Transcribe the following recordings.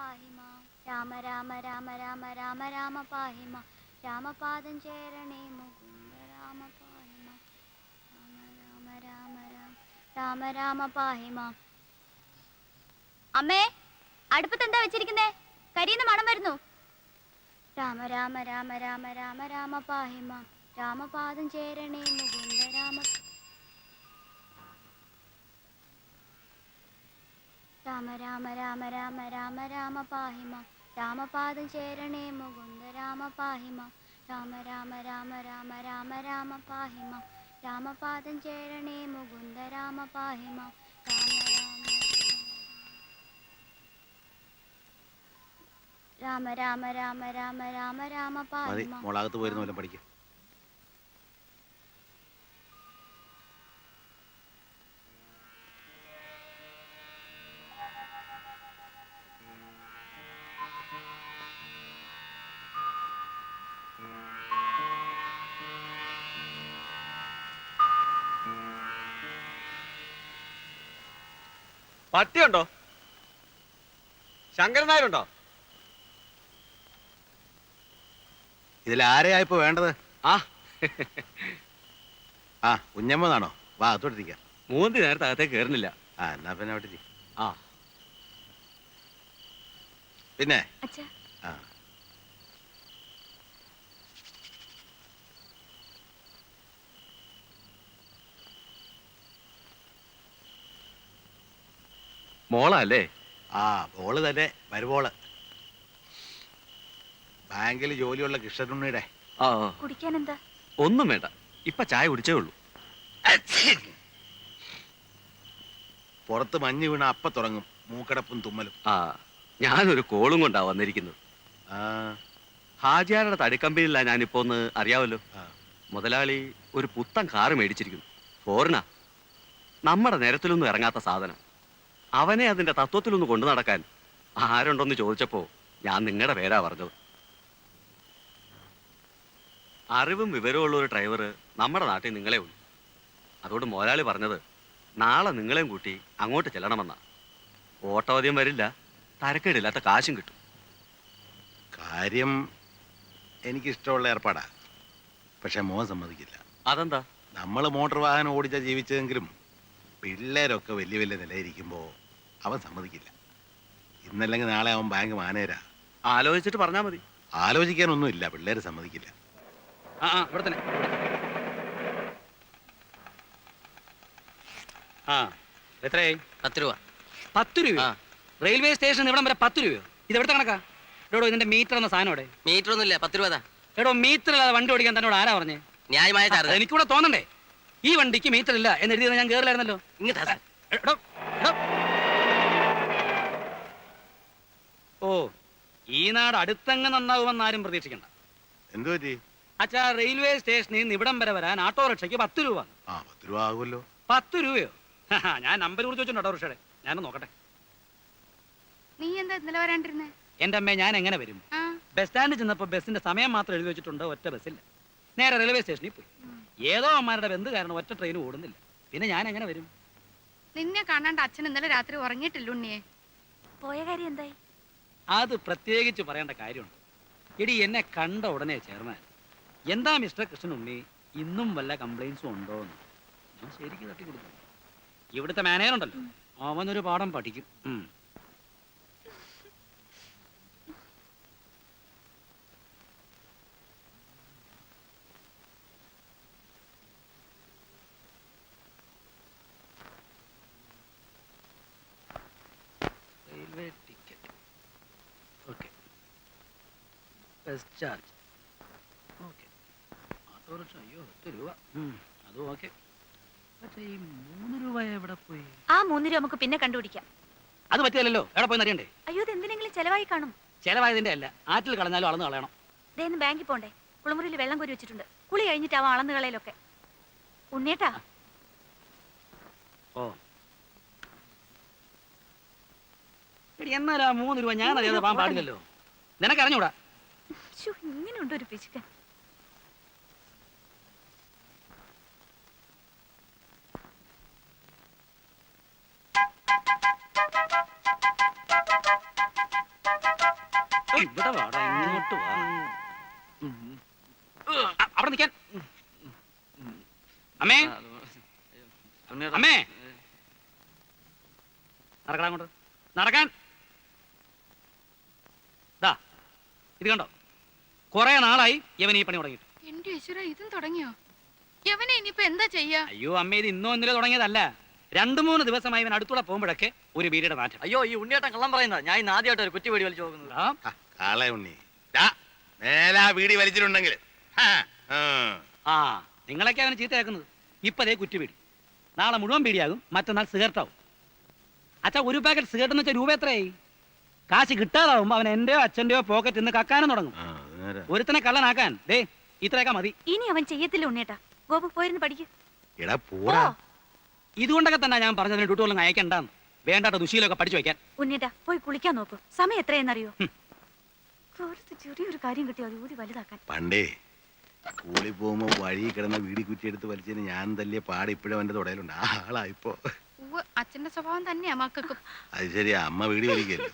പാഹി മാം രാമ രാമ രാമ രാമ രാമ രാമ പാഹി മാം രാമപാദം ചേരണേ മുകുന്ദ രാമ പാഹി മാം രാമ രാമ രാമ രാമ രാമ പാഹി മാം. അമ്മേ, അടുപ്പത്ത് എന്താ വെച്ചിരിക്കുന്നേ? കരിയുന്ന മണം വരുന്നു. രാമ രാമ രാമ രാമ രാമ രാമ പാഹി മാം രാമപാദം ചേരണേ മുകുന്ദ രാമ രാമ രാമ രാമ രാമ രാമ രാമ പാഹി മാം രാമപാദം ചേരണേ മുകുന്ദ രാമ പാഹി മാം രാമ രാമ രാമ രാമ രാമ രാമ പാഹി മാം രാമപാദം ചേരണേ മുകുന്ദ രാമ പാഹി മാം രാമ രാമ രാമ രാമ രാമ രാമ പാഹി മാം. മോളകത്ത് പോയിരുന്ന പോലെ പഠിക്കും. പട്ടിയുണ്ടോ? ശങ്കരൻ നായരുണ്ടോ? ഇതിൽ ആരെയാ ഇപ്പൊ വേണ്ടത്? ആ ആ കുഞ്ഞമ്മതാണോ? വാ അത്തോട്ടിരിക്കാം. മൂന്തി നേരത്തെ അകത്തേക്ക് കയറുന്നില്ല. ആ എന്നാ പിന്നെ അവിടെ ആ പിന്നെ ആ മോളല്ലേ? ആ ബോള് തന്നെ വരുബോള്. ബാങ്കിൽ ജോലിയുള്ള കൃഷ്ണനുണ്ണിയുടെ. ആ കുടിക്കാൻ എന്താ? ഒന്നും വേണ്ട, ഇപ്പൊ ചായ കുടിച്ചേ ഉള്ളൂ. പുറത്ത് മഞ്ഞ് വീണ അപ്പ തുടങ്ങും മൂക്കടപ്പും തുമ്മലും. ആ ഞാനൊരു കോളും കൊണ്ടാ വന്നിരിക്കുന്നത്. ആ ഹാജിയാരുടെ തടിക്കമ്പനിയില്ല ഞാനിപ്പോ ഒന്ന് അറിയാവല്ലോ. മുതലാളി ഒരു പുത്തൻ കാറ് മേടിച്ചിരിക്കുന്നു. ഫോറിനാ. നമ്മുടെ നിരത്തിലൊന്നും ഇറങ്ങാത്ത സാധനം. അവനെ അതിന്റെ തത്വത്തിലൊന്ന് കൊണ്ടു നടക്കാൻ ആരുണ്ടോന്ന് ചോദിച്ചപ്പോ ഞാൻ നിങ്ങളുടെ പേരാ പറഞ്ഞത്. അറിവും വിവരമുള്ള ഒരു ഡ്രൈവർ നമ്മുടെ നാട്ടിൽ നിങ്ങളെ ഉള്ളൂ. അതുകൊണ്ട് മുതലാളി പറഞ്ഞത് നാളെ നിങ്ങളെയും കൂട്ടി അങ്ങോട്ട് ചെല്ലണമെന്നാ. ഓട്ടോദ്യം വരില്ല, തരക്കേടില്ലാത്ത കാശും കിട്ടും. കാര്യം എനിക്കിഷ്ടമുള്ള ഏർപ്പാടാ. പക്ഷെ മോൻ സമ്മതിക്കില്ല. അതെന്താ? നമ്മൾ മോട്ടോർ വാഹനം ഓടിച്ചാ ജീവിച്ചതെങ്കിലും പിള്ളേരൊക്കെ വലിയ വലിയ നിലയിരിക്കുമ്പോ അവൻ സമ്മതിക്കില്ല. ഇന്നല്ലെങ്കിൽ നാളെ അവൻ ബാങ്ക് മാനേജരാ. ആലോചിച്ചിട്ട് പറഞ്ഞാ മതി. ആലോചിക്കാനൊന്നുമില്ല, പിള്ളേര് സമ്മതിക്കില്ല. ഇവിടെ തന്നെ. ആ എത്രയായി? 10 രൂപ. 10 രൂപ? റെയിൽവേ സ്റ്റേഷൻ ഇവിടം വരെ 10 രൂപയോ? ഇത് എവിടുത്തെ കണക്കാ? എടോ ഇതിന്റെ മീറ്റർ എന്ന സാധനം ഇവിടെ. മീറ്റർ ഒന്നുമില്ല, 10 രൂപ. എടോ മീറ്റർ ഇല്ലാതെ വണ്ടി ഓടിക്കാൻ തന്നോട് ആരാ പറഞ്ഞേ? ന്യായമായ ചാർജ്. എനിക്കൂടെ തോന്നണ്ടേ? ഈ വണ്ടിക്ക് മീറ്റർ ഇല്ല എന്ന് എഴുതിയത് ഞാൻ കേറില്ലായിരുന്നല്ലോ. ഓ ഈ നാട് അടുത്തങ്ങ് നന്നാവുമെന്ന് ആരും പ്രതീക്ഷിക്കണ്ട. എന്തു പറ്റി? അച്ഛാ, റെയിൽവേ സ്റ്റേഷനിൽ നിന്ന് ഇവിടം വരെ വരാൻ ഓട്ടോറിക്ഷയ്ക്ക് 10 രൂപ. 10 രൂപ ആകുമല്ലോ. 10 രൂപയോ? ഞാൻ നമ്പർ കുറിച്ച് വെച്ചിട്ടുണ്ട് ഓട്ടോറിക്ഷയുടെ. ഞാനൊന്ന് നോക്കട്ടെ. നീ എന്താ ഇന്നലെ വരാണ്ടിരുന്നേ? എന്റെ അമ്മേ, ഞാൻ എങ്ങനെ വരും? ബസ് സ്റ്റാൻഡിൽ ചെന്നപ്പോ ബസിന്റെ സമയം മാത്രം എഴുതി വെച്ചിട്ടുണ്ട്. ഒറ്റ ബസ്സില്ല. നേരെ റെയിൽവേ സ്റ്റേഷനിൽ പോയി. ഏതോ അമ്മമാരുടെ ബന്ധു കാരണം ഒറ്റ ട്രെയിൻ ഓടുന്നില്ല. പിന്നെ ഞാൻ എങ്ങനെ വരും? നിന്നെ കാണാണ്ട് അച്ഛൻ ഇന്നലെ രാത്രി ഉറങ്ങിയിട്ടില്ല ഉണ്ണിയെ. പോയ കാര്യം എന്തായി? അത് പ്രത്യേകിച്ച് പറയേണ്ട കാര്യമുണ്ട്. എടി, എന്നെ കണ്ട ഉടനെ ചേർന്നാൽ എന്താ മിസ്റ്റർ കൃഷ്ണനുണ്ണി, ഇന്നും വല്ല കംപ്ലൈൻസും ഉണ്ടോന്ന് ഞാൻ ശരിക്കും തട്ടി കൊടുത്തു. ഇവിടുത്തെ മാനേജർ ഉണ്ടല്ലോ, അവനൊരു പാഠം പഠിക്കും. Railway ticket okay. Bus charge okay. Autorickshaw അയ്യോ 10 രൂപ. അതും ഓക്കെ. പക്ഷേ ഈ 3 രൂപ എവിടെ പോയി? ആ 3 രൂപ നമുക്ക് പിന്നെ കണ്ടുപിടിക്കാം. അത് പറ്റിയല്ലോ. എവിടെ പോയി അറിയണ്ടേ? അയ്യോ, ഇത് എന്തിനെങ്കിലും ചെലവായി കാണും. ചെലവായതിന്റെ അല്ല, ആറ്റിൽ കളഞ്ഞാലും അളന്ന് കളയണം. ഇതേന്ന് ബാങ്കിൽ പോണ്ടേ? കുളിമുറിയിൽ വെള്ളം കോരി വെച്ചിട്ടുണ്ട്. കുളി കഴിഞ്ഞിട്ടാവും അളന്ന് കളയിലൊക്കെ. ഉണ്ണിയേട്ടാ. ഓ എന്നാലും ആ 3 രൂപ ഞാൻ അറിയാതെ പോകാൻ പാടില്ലല്ലോ. നിനക്കറിഞ്ഞൂടാ? ഇങ്ങനെയുണ്ട് ഒരു പിശുക്കൻ. ഇവിടെ വാടാ, ഇങ്ങോട്ട് വാ. അവിടെ നിൽക്കാൻ. അമ്മേ, അമ്മേ, നടക്കണം അങ്ങോട്ട്, നടക്കാൻ. ദാ ഇത് കണ്ടോ, കുറെ നാളായി ഇവൻ ഈ പണി തുടങ്ങിയിട്ട്. എന്റെ ഈശ്വര, ഇതും തുടങ്ങിയോ? യവനെ ഇനിയിപ്പോ എന്താ ചെയ്യാ? അയ്യോ അമ്മ, ഇത് ഇന്നോ ഇന്നലെ തുടങ്ങിയതല്ല. 2-3 ദിവസമായി ഇവൻ അടുത്തൂടെ പോകുമ്പോഴൊക്കെ ഒരു വീടിയുടെ നാറ്റം. അയ്യോ ഈ ഉണ്ണിയേട്ടൻ കള്ളം പറയുന്ന. ഞാൻ ഇന്ന് ആദ്യമായിട്ട് ഒരു കുറ്റി വെടി വലിച്ചു നോക്കുന്നത്. ആ, കാളെ ഉണ്ണി മേലാ വീടി വലിച്ചിട്ടുണ്ടെങ്കിൽ ആ നിങ്ങളൊക്കെ അവനെ ചീത്തയാക്കുന്നത്. ഇപ്പതേ കുറ്റിപീടി, നാളെ മുഴുവൻ പീടിയാകും, മറ്റന്നാൾ സിഗരറ്റാവും. അച്ഛാ, ഒരു പാക്കറ്റ് സിഗരറ്റ് എന്ന് വെച്ചാൽ രൂപ എത്രയായി? കാശ് കിട്ടാതാവുമ്പോ അവൻ എന്റെയോ അച്ഛന്റെയോ പോക്കറ്റ് നിന്ന് കക്കാനും തുടങ്ങും. ഒരുത്തനെ കള്ളനാക്കാൻ ദേ ഇത്രയൊക്കെ മതി. ഇനി അവൻ ചെയ്യത്തില്ല ഉണ്ണേട്ടാ. ഗോപു പോയിരുന്നു പഠിക്കും. എടാ പോടാ. ഇതുകൊണ്ടൊക്കെ തന്നെ ഞാൻ പറഞ്ഞതിന് ഡ്യൂട്ടികളൊന്നും അയക്കണ്ടെന്ന്. വേണ്ടാത്ത ദുശീലൊക്കെ പഠിച്ചു വയ്ക്കാൻ. ഉണ്ണേട്ടാ പോയി കുളിക്കാൻ നോക്കൂ. സമയം എത്രയെന്നറിയോ? കുറച്ച് ചെറിയൊരു കാര്യം കിട്ടിയോ അത് ഊതി വലുതാക്കാൻ. പണ്ടേ സ്കൂളിൽ പോകുമ്പോ വഴി കിടന്ന വീടി കുറ്റിയെടുത്ത് വലിച്ചതിന് ഞാൻ തല്ലിയ പാട് ഇപ്പോഴും എന്റെ തുടയിലുണ്ട്. ആ ആളായിപ്പോ. അച്ഛന്റെ സ്വഭാവം തന്നെയാ മക്കൾക്കും. അത് ശരിയാ, അമ്മ വീടി വലിക്കല്ലേ.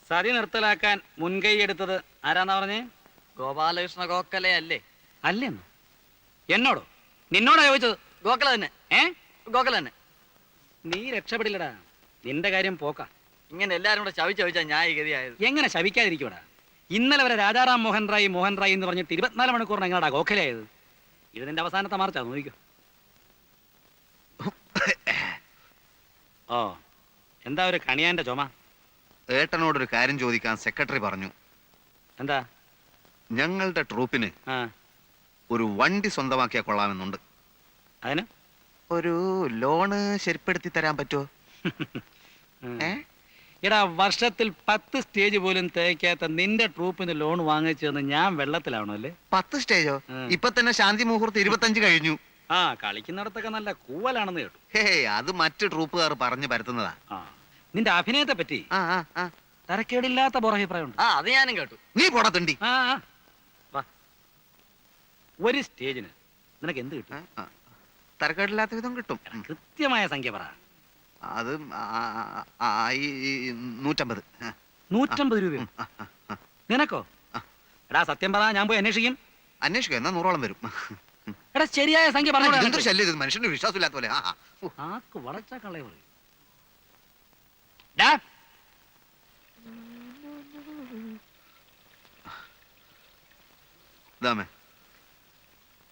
സതി നിർത്തലാക്കാൻ മുൻകൈ എടുത്തത് ആരാന്നാ പറഞ്ഞേ? ഗോപാലകൃഷ്ണ ഗോഖലെ അല്ലേ? അല്ലെന്നോ? എന്നോടോ? നിന്നോടാ ചോദിച്ചത്? ഗോഖല തന്നെ. ഗോഖല തന്നെ. നീ രക്ഷപ്പെടില്ലടാ, നിന്റെ കാര്യം പോക്ക. ഇങ്ങനെ എല്ലാരും കൂടെ ചവിച്ച് ചവിച്ചാ ഞാൻ ഈ ഗതിയായത്. എങ്ങനെ ശവിക്കാതിരിക്കൂടാ? ഇന്നലെ വരെ രാജാറാം മോഹൻ റായ് എന്ന് പറഞ്ഞിട്ട് 24 മണിക്കൂറിന് എങ്ങനെയാടാ ഗോഖലയായത്? ഇത് നിന്റെ അവസാനത്തെ മാർച്ചാ, നോക്കിക്കോ. ഓ, എന്താ ഒരു കണിയാന്റെ ചുമ? ഏട്ടനോടൊരു കാര്യം ചോദിക്കാൻ സെക്രട്ടറി പറഞ്ഞു. എന്താ? ഞങ്ങളുടെ ട്രൂപ്പിന് ആ, ഒരു വണ്ടി സ്വന്തമാക്കിയാൽ കൊള്ളാമെന്നുണ്ട്. അതിന് ഒരു ലോണ് ശരിപ്പെടുത്തി തരാൻ പറ്റുമോ? എടാ, വർഷത്തിൽ 10 സ്റ്റേജ് പോലും തേക്കാത്ത നിന്റെ ട്രൂപ്പിന് ലോൺ വാങ്ങിച്ചെന്ന് ഞാൻ വെള്ളത്തിലാവണോ അല്ലേ? 10 സ്റ്റേജോ? ഇപ്പൊ തന്നെ ശാന്തി മുഹൂർത്തം 25 കഴിഞ്ഞു. ആ, കളിക്കുന്നിടത്തൊക്കെ നല്ല കൂവലാണെന്ന് കേട്ടു. ഹേ, അത് മറ്റു ട്രൂപ്പുകാർ പറഞ്ഞു പരത്തുന്നതാ. ആ, നിന്റെ അഭിനയത്തെ പറ്റി ആ, ആ, ആ. തരക്കേടില്ലാത്ത പുറഭിപ്രായമുണ്ട്. ആ അത് ഞാനും കേട്ടു. നീ പോടത്തുണ്ടി. ആ, ആ. വാ. ഒരു സ്റ്റേജിന് നിനക്ക് എന്ത് കിട്ടും? തരക്കേടില്ലാത്ത വിധം കിട്ടും. കൃത്യമായ സംഖ്യ പറ. അത് 150. 150 രൂപയോ? നിനക്കോ? എടാ സത്യം പറ, ഞാൻ പോയി അന്വേഷിക്കും. അന്വേഷിക്കുക, എന്നാ 100ഓളം വരും. എടാ ശരിയായ സംഖ്യ പറഞ്ഞു. എന്തൊരു ശല്യം ഇത്, മനുഷ്യന്റെ വിശ്വാസമില്ലാത്ത പോലെ. ആക്ക് വളച്ചാ കള്ളേ പറയും.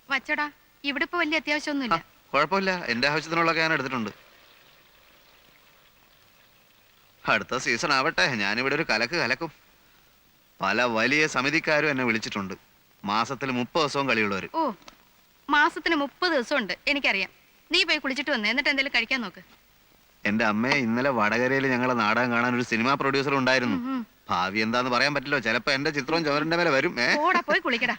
വച്ചടാ, ഇവിടെ ഇപ്പൊ വലിയ അത്യാവശ്യമൊന്നുമില്ല. കുഴപ്പമില്ല, എന്റെ ആവശ്യത്തിനുള്ളതൊക്കെ ഞാൻ എടുത്തിട്ടുണ്ട്. അടുത്ത സീസൺ ആവട്ടെ, ഞാനിവിടെ ഒരു കലക്ക് കലക്കും. പല വലിയ സമിതിക്കാരും എന്നെ വിളിച്ചിട്ടുണ്ട്. മാസത്തിൽ 30 ദിവസവും കളിയുള്ളവര്. ഓ, മാസത്തിന് 30 ദിവസം ഉണ്ട്, എനിക്കറിയാം. നീ പോയി കുളിച്ചിട്ട് വന്നേ, എന്നിട്ട് എന്തെങ്കിലും കഴിക്കാൻ നോക്ക്. എന്റെ അമ്മയെ ഇന്നലെ വടകരയിൽ ഞങ്ങളെ നാടകം കാണാൻ ഒരു സിനിമാ പ്രൊഡ്യൂസർ ഉണ്ടായിരുന്നു. ഭാവി എന്താന്ന് പറയാൻ പറ്റില്ലോ, ചിലപ്പോ എന്റെ ചിത്രവും ചുമരിന്റെ മേലെ വരും. ഓടാ, പോയി കുളിക്കടാ.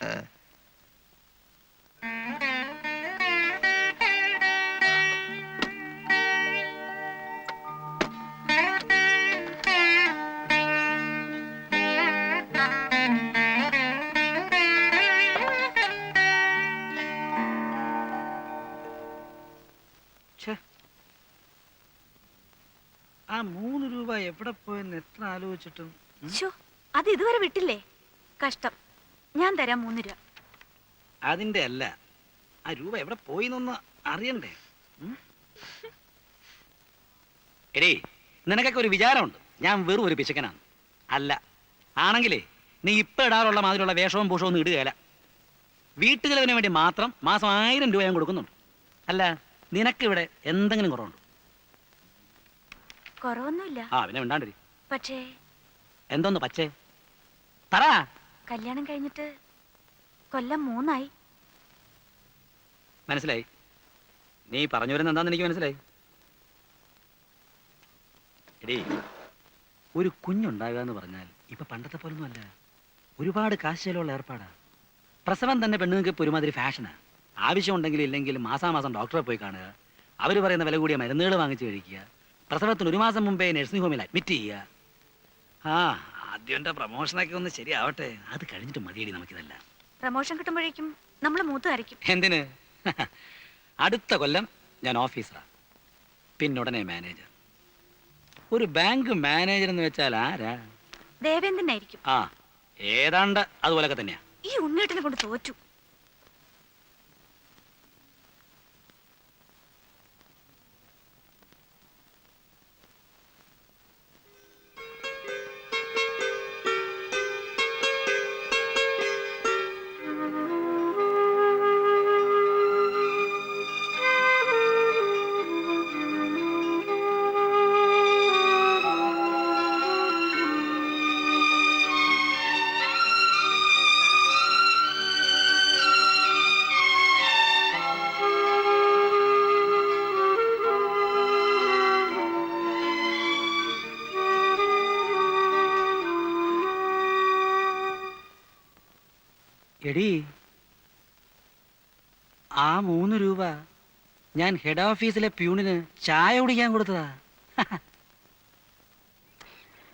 ആ 3 രൂപ എവിടെ പോയെന്ന് എത്ര ആലോചിച്ചിട്ടും അത് ഇതുവരെ വിട്ടില്ലേ? കഷ്ടം. ഞാൻ തരാം 3 രൂപ. അതിന്റെ അല്ല, ആ രൂപ എവിടെ പോയിന്നൊന്ന് അറിയണ്ടേ? എടേ, നിനക്കൊക്കെ ഒരു വിചാരമുണ്ട് ഞാൻ വെറും ഒരു പിശുക്കനാണ്. അല്ല, ആണെങ്കിലേ നീ ഇപ്പൊ ഇടാറുള്ള മാതിരിയുള്ള വേഷവും പൂഷവും ഒന്നും ഇടുകയല്ല. വീട്ടുചെലവിന് വേണ്ടി മാത്രം മാസം 1000 രൂപ ഞാൻ കൊടുക്കുന്നുണ്ട്. അല്ല, നിനക്കിവിടെ എന്തെങ്കിലും കുറവുണ്ടോ? കുറവൊന്നുമില്ല. ആ, പിന്നെ മിണ്ടാണ്ടിരി. പക്ഷേ എന്തോന്ന് പച്ചേ പറ. കല്യാണം കഴിഞ്ഞിട്ട് കൊല്ലം 3 മനസ്സിലായി. നീ പറഞ്ഞു വരുന്ന എന്താന്ന് എനിക്ക് മനസ്സിലായി. എടീ, ഒരു കുഞ്ഞുണ്ടാകുക എന്ന് പറഞ്ഞാൽ ഇപ്പൊ പണ്ടത്തെ പോലൊന്നും അല്ല. ഒരുപാട് കാശ് ചെലവുള്ള ഏർപ്പാടാ. പ്രസവം തന്നെ പെണ്ണുങ്ങൾക്ക് ഇപ്പൊ ഒരുമാതിരി ഫാഷനാ. ആവശ്യമുണ്ടെങ്കിലും ഇല്ലെങ്കിലും മാസാമാസം ഡോക്ടറെ പോയി കാണുക, അവർ പറയുന്ന വില കൂടിയ മരുന്നുകൾ വാങ്ങിച്ച് കഴിക്കുക, പ്രസവത്തിന് 1 മാസം മുമ്പേ നഴ്സിംഗ് ഹോമിൽ അഡ്മിറ്റ് ചെയ്യുക. ആ, ആദ്യം എൻ്റെ പ്രമോഷനൊക്കെ ഒന്ന് ശരിയാവട്ടെ, അത് കഴിഞ്ഞിട്ട് മതിയടി നമുക്കിതല്ല. പ്രമോഷൻ കിട്ടുമ്പോഴേക്കും നമ്മൾ മൂത്തുകാരിക്കും. എന്തിന്? അടുത്ത കൊല്ലം ഞാൻ ഓഫീസറാ, പിന്നുടനെ മാനേജർ. ഒരു ബാങ്ക് മാനേജർ എന്ന് വെച്ചാൽ ആരാ? ദേവേന്ദ്രനായിരിക്കും. ആ, ഏതാണ്ട് അതുപോലൊക്കെ തന്നെയാ. ഈ ഉണ്ണേട്ടനെ കൊണ്ട് തോറ്റു. എടി, ആ 3 രൂപ ഞാൻ ഹെഡ് ഓഫീസിലെ പ്യൂണിന് ചായ കുടിക്കാൻ കൊടുത്തതാ.